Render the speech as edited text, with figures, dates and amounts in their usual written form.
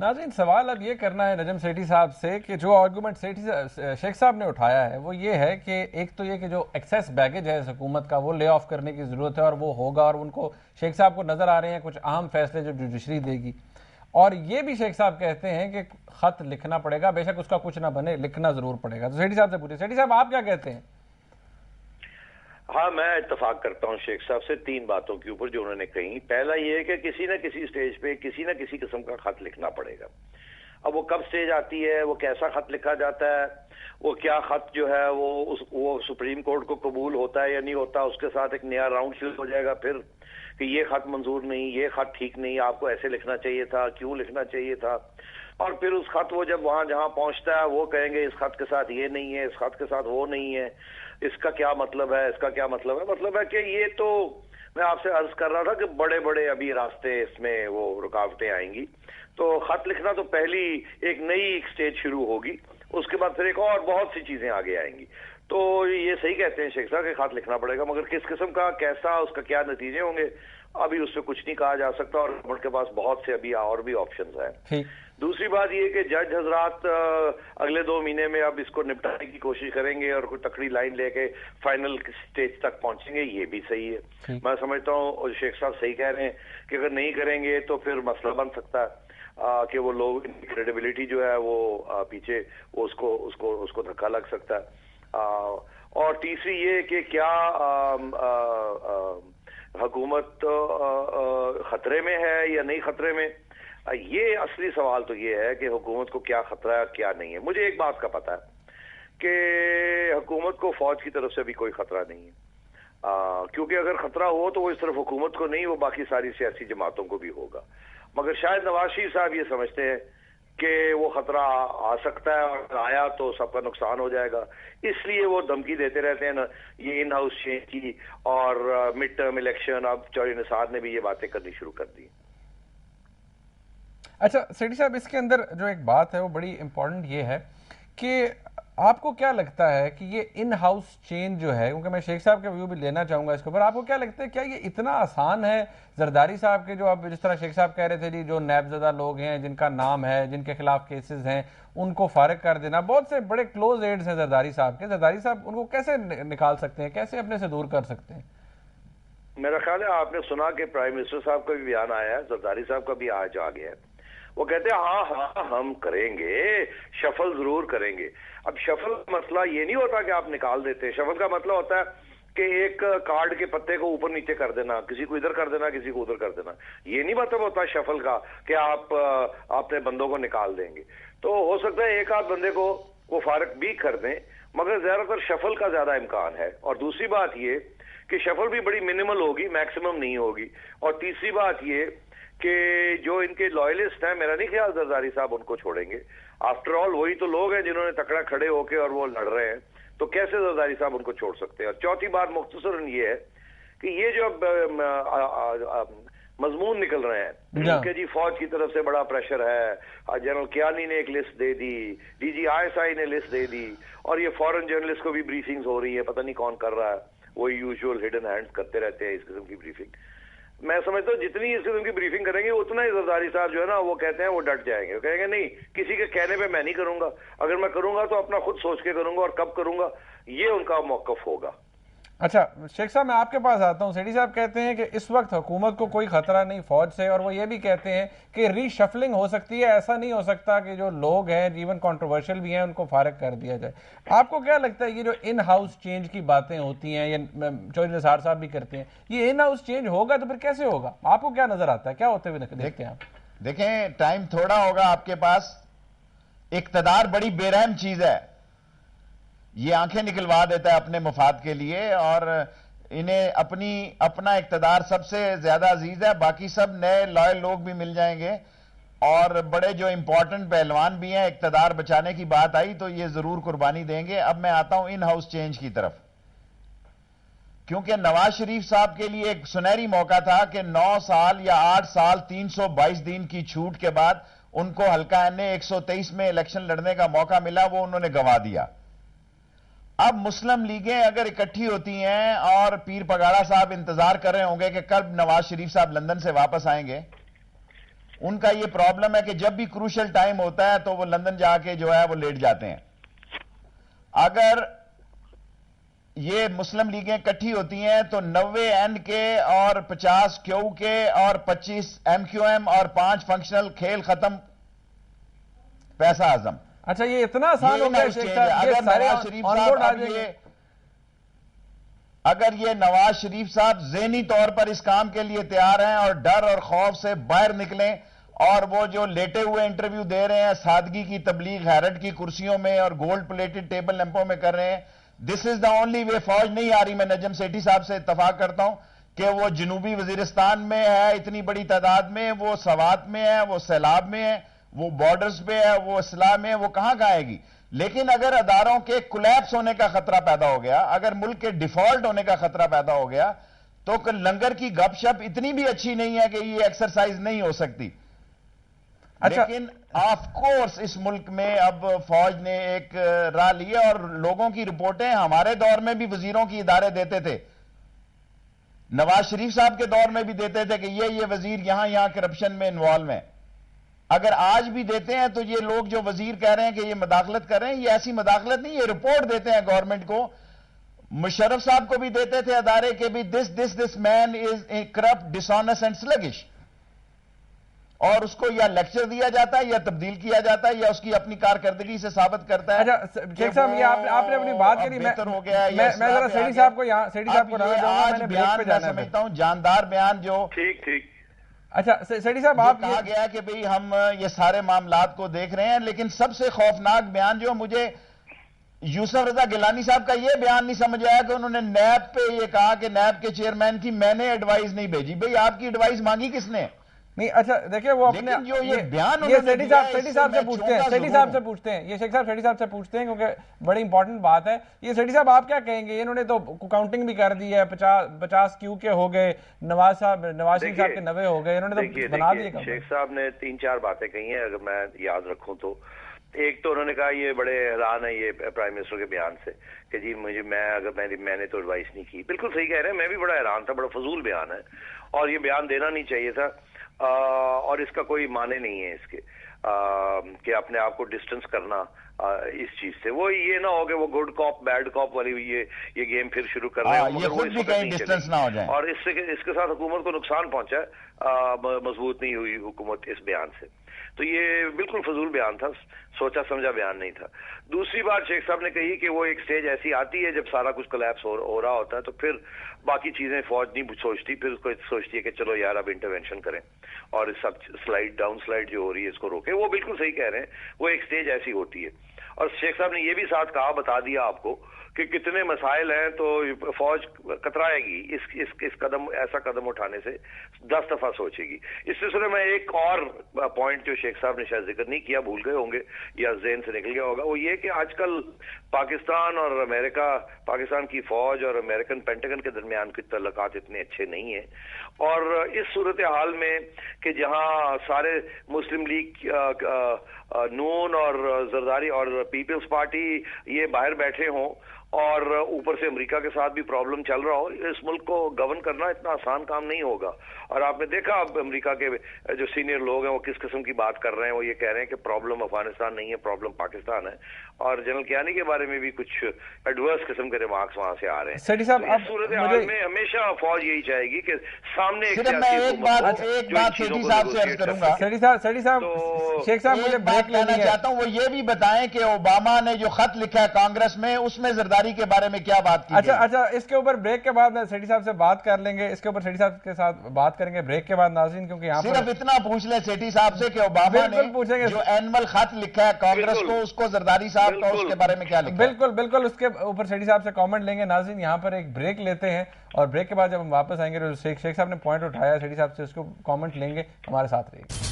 ناظرین سوال اب یہ کرنا ہے نجم سیٹھی صاحب سے کہ جو آرگومنٹ شیخ صاحب نے اٹھایا ہے وہ یہ ہے کہ ایک تو یہ کہ جو ایکسیس بیگیج ہے حکومت کا وہ لے آف کرنے کی ضرورت ہے اور وہ ہوگا، اور ان کو شیخ صاحب کو نظر آ رہے ہیں کچھ اہم فیصلے جو جوڈیشری دے گی، اور یہ بھی شیخ صاحب کہتے ہیں کہ خط لکھنا پڑے گا، بے شک اس کا کچھ نہ بنے لکھنا ضرور پڑے گا۔ تو سیٹھی صاحب سے پوچھیں، سیٹھی صاحب آپ کیا کہتے ہیں؟ ہاں، میں اتفاق کرتا ہوں شیخ صاحب سے تین باتوں کے اوپر جو انہوں نے کہی۔ پہلا یہ ہے کہ کسی نہ کسی سٹیج پہ کسی نہ کسی قسم کا خط لکھنا پڑے گا۔ اب وہ کب سٹیج آتی ہے، وہ کیسا خط لکھا جاتا ہے، وہ کیا خط جو ہے وہ سپریم کورٹ کو قبول ہوتا ہے یا نہیں ہوتا، اس کے ساتھ ایک نیا راؤنڈ شروع ہو جائے گا پھر کہ یہ خط منظور نہیں، یہ خط ٹھیک نہیں، آپ کو ایسے لکھنا چاہیے تھا، کیوں لکھنا چاہیے تھا، اور پھر اس خط وہ جب وہاں جہاں پہنچتا ہے وہ کہیں گے اس خط کے ساتھ یہ نہیں ہے، اس خط کے ساتھ وہ نہیں ہے، اس کا کیا مطلب ہے، اس کا کیا مطلب ہے۔ مطلب ہے کہ یہ تو میں آپ سے عرض کر رہا تھا کہ بڑے بڑے ابھی راستے اس میں وہ رکاوٹیں آئیں گی۔ تو خط لکھنا تو پہلی ایک نئی ایک سٹیج شروع ہوگی، اس کے بعد پھر ایک اور بہت سی چیزیں آگے آئیں گی۔ تو یہ صحیح کہتے ہیں شیخ صاحب کہ خط لکھنا پڑے گا، مگر کس قسم کا، کیسا، اس کا کیا نتیجے ہوں گے ابھی اس پہ کچھ نہیں کہا جا سکتا، اور گورنمنٹ کے پاس بہت سے ابھی اور بھی آپشنز ہیں۔ دوسری بات یہ کہ جج حضرات اگلے 2 مہینے میں اب اس کو نپٹانے کی کوشش کریں گے اور کوئی تکڑی لائن لے کے فائنل سٹیج تک پہنچیں گے، یہ بھی صحیح ہے۔ میں سمجھتا ہوں شیخ صاحب صحیح کہہ رہے ہیں کہ اگر نہیں کریں گے تو پھر مسئلہ بن سکتا ہے کہ وہ لوگ کریڈیبلٹی جو ہے وہ پیچھے وہ اس کو دھکا لگ سکتا ہے۔ اور تیسری یہ کہ کیا حکومت خطرے میں ہے یا نہیں خطرے میں، یہ اصلی سوال تو یہ ہے کہ حکومت کو کیا خطرہ ہے کیا نہیں ہے۔ مجھے ایک بات کا پتہ ہے کہ حکومت کو فوج کی طرف سے بھی کوئی خطرہ نہیں ہے، کیونکہ اگر خطرہ ہو تو وہ اس طرف حکومت کو نہیں، وہ باقی ساری سیاسی جماعتوں کو بھی ہوگا۔ مگر شاید نواز شریف صاحب یہ سمجھتے ہیں کہ وہ خطرہ آ سکتا ہے، اور آیا تو سب کا نقصان ہو جائے گا، اس لیے وہ دھمکی دیتے رہتے ہیں نا، یہ ان ہاؤس چینج کی اور مڈ ٹرم الیکشن۔ اب چودھری نثار نے بھی یہ باتیں کرنی شروع کر دی۔ اچھا سیٹھی صاحب، اس کے اندر جو ایک بات ہے وہ بڑی امپورٹنٹ یہ ہے کہ آپ کو کیا لگتا ہے کہ یہ ان ہاؤس چینج جو ہے، کیونکہ میں شیخ صاحب کے ویو بھی لینا چاہوں گا اس کے اوپر، آپ کو کیا لگتا ہے کیا یہ اتنا آسان ہے؟ زرداری صاحب کے جو اب جس طرح شیخ صاحب کہہ رہے تھے جی، جو نیب زدہ لوگ ہیں جن کا نام ہے، جن کے خلاف کیسز ہیں، ان کو فارغ کر دینا، بہت سے بڑے کلوز ایڈز ہیں زرداری صاحب کے، زرداری صاحب ان کو کیسے نکال سکتے ہیں، کیسے اپنے سے دور کر سکتے ہیں؟ میرا خیال ہے آپ نے سنا کہ پرائم منسٹر صاحب کا بھی بیان آیا ہے، زرداری صاحب کا بھی آج آ گیا ہے، وہ کہتے ہیں ہاں ہم کریں گے، شفل ضرور کریں گے۔ اب شفل کا مسئلہ یہ نہیں ہوتا کہ آپ نکال دیتے، شفل کا مسئلہ ہوتا ہے کہ ایک کارڈ کے پتے کو اوپر نیچے کر دینا، کسی کو ادھر کر دینا، کسی کو ادھر کر دینا، یہ نہیں مطلب ہوتا شفل کا کہ آپ اپنے بندوں کو نکال دیں گے۔ تو ہو سکتا ہے ایک آدھ بندے کو وہ فارغ بھی کر دیں، مگر زیادہ تر شفل کا زیادہ امکان ہے۔ اور دوسری بات یہ کہ شفل بھی بڑی منیمل ہوگی، میکسیمم نہیں ہوگی۔ اور تیسری بات یہ کہ جو ان کے لائلسٹ ہیں، میرا نہیں خیال زرداری صاحب ان کو چھوڑیں گے۔ آفٹر آل وہی تو لوگ ہیں جنہوں نے تکڑا کھڑے ہو کے اور وہ لڑ رہے ہیں، تو کیسے زرداری صاحب ان کو چھوڑ سکتے ہیں؟ اور چوتھی بات مختصراً یہ ہے کہ یہ جو مضمون نکل رہے ہیں کہ جی فوج کی طرف سے بڑا پریشر ہے، جنرل کیانی نے ایک لسٹ دے دی، ڈی جی ISI نے لسٹ دے دی، اور یہ فورن جرنلسٹ کو بھی بریفنگز ہو رہی ہے، پتہ نہیں کون کر رہا ہے، وہ یوزول ہڈن ہینڈز کرتے رہتے ہیں اس قسم کی بریفنگ۔ میں سمجھتا ہوں جتنی اس قسم کی بریفنگ کریں گے اتنا ہی زرداری صاحب جو ہے نا وہ کہتے ہیں وہ ڈٹ جائیں گے، وہ کہیں گے نہیں کسی کے کہنے پہ میں نہیں کروں گا، اگر میں کروں گا تو اپنا خود سوچ کے کروں گا، اور کب کروں گا یہ ان کا موقف ہوگا۔ اچھا شیخ صاحب میں آپ کے پاس آتا ہوں، سیٹھی صاحب کہتے ہیں کہ اس وقت حکومت کو کوئی خطرہ نہیں فوج سے، اور وہ یہ بھی کہتے ہیں کہ ری شفلنگ ہو سکتی ہے، ایسا نہیں ہو سکتا کہ جو لوگ ہیں ایون کنٹروورشل بھی ہیں ان کو فارغ کر دیا جائے۔ آپ کو کیا لگتا ہے یہ جو ان ہاؤس چینج کی باتیں ہوتی ہیں، یا چودھری نثار صاحب بھی کرتے ہیں، یہ ان ہاؤس چینج ہوگا تو پھر کیسے ہوگا؟ آپ کو کیا نظر آتا ہے، کیا ہوتے ہوئے دیکھتے ہیں آپ؟ دیکھیں ٹائم تھوڑا ہوگا آپ کے پاس، اقتدار بڑی بے رحم چیز ہے، یہ آنکھیں نکلوا دیتا ہے اپنے مفاد کے لیے، اور انہیں اپنا اقتدار سب سے زیادہ عزیز ہے، باقی سب نئے لائل لوگ بھی مل جائیں گے، اور بڑے جو امپورٹنٹ پہلوان بھی ہیں، اقتدار بچانے کی بات آئی تو یہ ضرور قربانی دیں گے۔ اب میں آتا ہوں ان ہاؤس چینج کی طرف، کیونکہ نواز شریف صاحب کے لیے ایک سنہری موقع تھا کہ 9 سال یا 8 سال 322 دن کی چھوٹ کے بعد ان کو حلقہ این 123 میں الیکشن لڑنے کا موقع ملا، وہ انہوں نے گنوا دیا۔ اب مسلم لیگیں اگر اکٹھی ہوتی ہیں اور پیر پگاڑا صاحب انتظار کر رہے ہوں گے کہ کب نواز شریف صاحب لندن سے واپس آئیں گے، ان کا یہ پرابلم ہے کہ جب بھی کروشل ٹائم ہوتا ہے تو وہ لندن جا کے جو ہے وہ لیٹ جاتے ہیں. اگر یہ مسلم لیگیں کٹھی ہوتی ہیں تو 90 این کے اور 50 کیو کے اور 25 ایم کیو ایم اور 5 فنکشنل کھیل ختم، پیسہ اعظم. اچھا یہ اتنا آسان ہو گیا شیخ صاحب، یہ سارے آن بورڈ آ جائیں گے. اگر یہ نواز شریف صاحب ذہنی طور پر اس کام کے لیے تیار ہیں اور ڈر اور خوف سے باہر نکلیں، اور وہ جو لیٹے ہوئے انٹرویو دے رہے ہیں سادگی کی تبلیغ ہیرٹ کی کرسیوں میں اور گولڈ پلیٹڈ ٹیبل لیمپوں میں کر رہے ہیں، دس از دا اونلی وے. فوج نہیں آ رہی. میں نجم سیٹھی صاحب سے اتفاق کرتا ہوں کہ وہ جنوبی وزیرستان میں ہے اتنی بڑی تعداد میں، وہ سوات میں ہے، وہ سیلاب میں ہے، وہ بارڈرز پہ ہے، وہ اصلاح میں ہے، وہ کہاں آئے گی. لیکن اگر اداروں کے کولیپس ہونے کا خطرہ پیدا ہو گیا، اگر ملک کے ڈیفالٹ ہونے کا خطرہ پیدا ہو گیا، تو لنگر کی گپ شپ اتنی بھی اچھی نہیں ہے کہ یہ ایکسرسائز نہیں ہو سکتی. لیکن آف کورس اس ملک میں اب فوج نے ایک راہ لی ہے، اور لوگوں کی رپورٹیں ہمارے دور میں بھی وزیروں کی ادارے دیتے تھے، نواز شریف صاحب کے دور میں بھی دیتے تھے کہ یہ وزیر یہاں کرپشن میں انوالو ہیں. اگر آج بھی دیتے ہیں تو یہ لوگ جو وزیر کہہ رہے ہیں کہ یہ مداخلت کر رہے ہیں، یہ ایسی مداخلت نہیں، یہ رپورٹ دیتے ہیں گورنمنٹ کو. مشرف صاحب کو بھی دیتے تھے ادارے کہ بھی this man is corrupt, dishonest and sluggish, اور اس کو یا لیکچر دیا جاتا ہے یا تبدیل کیا جاتا ہے یا اس کی اپنی کارکردگی سے ثابت کرتا ہے. اچھا شیخ صاحب یہ آپ نے اپنی بات کری، میں ذرا سیٹھی صاحب کو یہاں سمجھتا ہوں جاندار بیان جو ٹھیک. اچھا سیٹھی صاحب آپ کہا گیا کہ بھئی ہم یہ سارے معاملات کو دیکھ رہے ہیں، لیکن سب سے خوفناک بیان جو مجھے یوسف رضا گیلانی صاحب کا یہ بیان نہیں سمجھ آیا کہ انہوں نے نیب پہ یہ کہا کہ نیب کے چیئرمین کی میں نے ایڈوائز نہیں بھیجی. بھئی آپ کی ایڈوائز مانگی کس نے؟ نہیں. اچھا دیکھیں وہ اپنے سیٹھی صاحب سے پوچھتے ہیں یہ شیخ صاحب سیٹھی صاحب سے پوچھتے ہیں کیونکہ بڑی امپورٹنٹ بات ہے یہ. سیٹھی صاحب آپ کیا کہیں گے؟ انہوں نے تو کاؤنٹنگ بھی کر دی ہے، 50 کیو کے ہو گئے، نواز شریف صاحب کے 90 ہو گئے، انہوں نے تو بنا دیے. شیخ صاحب نے 3-4 باتیں کہی ہیں اگر میں یاد رکھوں تو. ایک تو انہوں نے کہا یہ بڑے حیران ہے یہ پرائم منسٹر کے بیان سے کہ جی میں نے تو ایڈوائس نہیں کی. بالکل صحیح کہہ رہے ہیں، میں بھی بڑا حیران تھا، بڑا فضول بیان ہے اور یہ بیان دینا نہیں چاہیے تھا، اور اس کا کوئی معنی نہیں ہے اس کے کہ اپنے آپ کو ڈسٹنس کرنا اس چیز سے. وہ یہ نہ ہو کہ وہ گڈ کاپ بیڈ کاپ والی یہ گیم پھر شروع کر رہے ہیں، اور اس کے ساتھ حکومت کو نقصان پہنچا ہے، مضبوط نہیں ہوئی حکومت اس بیان سے. تو یہ بالکل فضول بیان تھا، سوچا سمجھا بیان نہیں تھا. دوسری بات شیخ صاحب نے کہی کہ وہ ایک سٹیج ایسی آتی ہے جب سارا کچھ کولیپس ہو رہا ہوتا ہے تو پھر باقی چیزیں فوج نہیں سوچتی، پھر اس کو سوچتی ہے کہ چلو یار اب انٹرونشن کریں اور سب ڈاؤن سلائڈ جو ہو رہی ہے اس کو روکیں. وہ بالکل صحیح کہہ رہے ہیں، وہ ایک سٹیج ایسی ہوتی ہے. اور شیخ صاحب نے یہ بھی ساتھ کہا، بتا دیا آپ کو کہ کتنے مسائل ہیں تو فوج کترائے گی اس قدم، ایسا قدم اٹھانے سے 10 دفعہ سوچے گی. اس سلسلے میں ایک اور پوائنٹ جو شیخ صاحب نے شاید ذکر نہیں کیا، بھول گئے ہوں گے یا ذہن سے نکل گیا ہوگا، وہ یہ کہ آج کل پاکستان اور امریکہ، پاکستان کی فوج اور امریکن پینٹاگن کے درمیان کے تعلقات اتنے اچھے نہیں ہیں. اور اس صورتحال میں کہ جہاں سارے مسلم لیگ، نون اور زرداری اور پیپلز پارٹی یہ باہر بیٹھے ہوں اور اوپر سے امریکہ کے ساتھ بھی پرابلم چل رہا ہو، اس ملک کو گورن کرنا اتنا آسان کام نہیں ہوگا. اور آپ نے دیکھا اب امریکہ کے جو سینئر لوگ ہیں وہ کس قسم کی بات کر رہے ہیں. وہ یہ کہہ رہے ہیں کہ پرابلم افغانستان نہیں ہے، پرابلم پاکستان ہے. اور جنرل کیانی کے بارے میں بھی کچھ ایڈورس قسم کے ریمارکس وہاں سے آ رہے ہیں. اس صورتحال میں ہمیشہ فوج یہی چاہے گی کہ سامنے ایک بات سیٹھی صاحب سے عرض کروں گا. سیٹھی صاحب شیخ صاحب مجھے بریک لینا چاہتا ہوں، وہ یہ بھی بتائیں کہ اوباما نے جو خط لکھا ہے کانگریس میں، اس میں زرداری کے بارے میں کیا بات کی؟ اچھا اس کے اوپر بریک کے بعد سیٹھی صاحب سے بات کر لیں گے، اس کے اوپر سیٹھی صاحب کے ساتھ بات کریں گے بریک کے بعد ناظرین، کیونکہ یہاں صرف اتنا پوچھ لیں سیٹھی صاحب سے کہ اوباما نے جو اینول خط لکھا ہے کانگریس کو، اس کو زرداری صاحب کا اس کے بارے میں کیا لکھا ہے؟ بالکل اس کے اوپر سیٹھی صاحب سے کامنٹ لیں گے. ناظرین یہاں پر ایک بریک لیتے ہیں اور بریک کے بعد جب ہم واپس آئیں گے شیخ صاحب نے پوائنٹ اٹھایا سیٹھی صاحب سے، اس کو کامنٹ لیں گے. ہمارے ساتھ رہیے.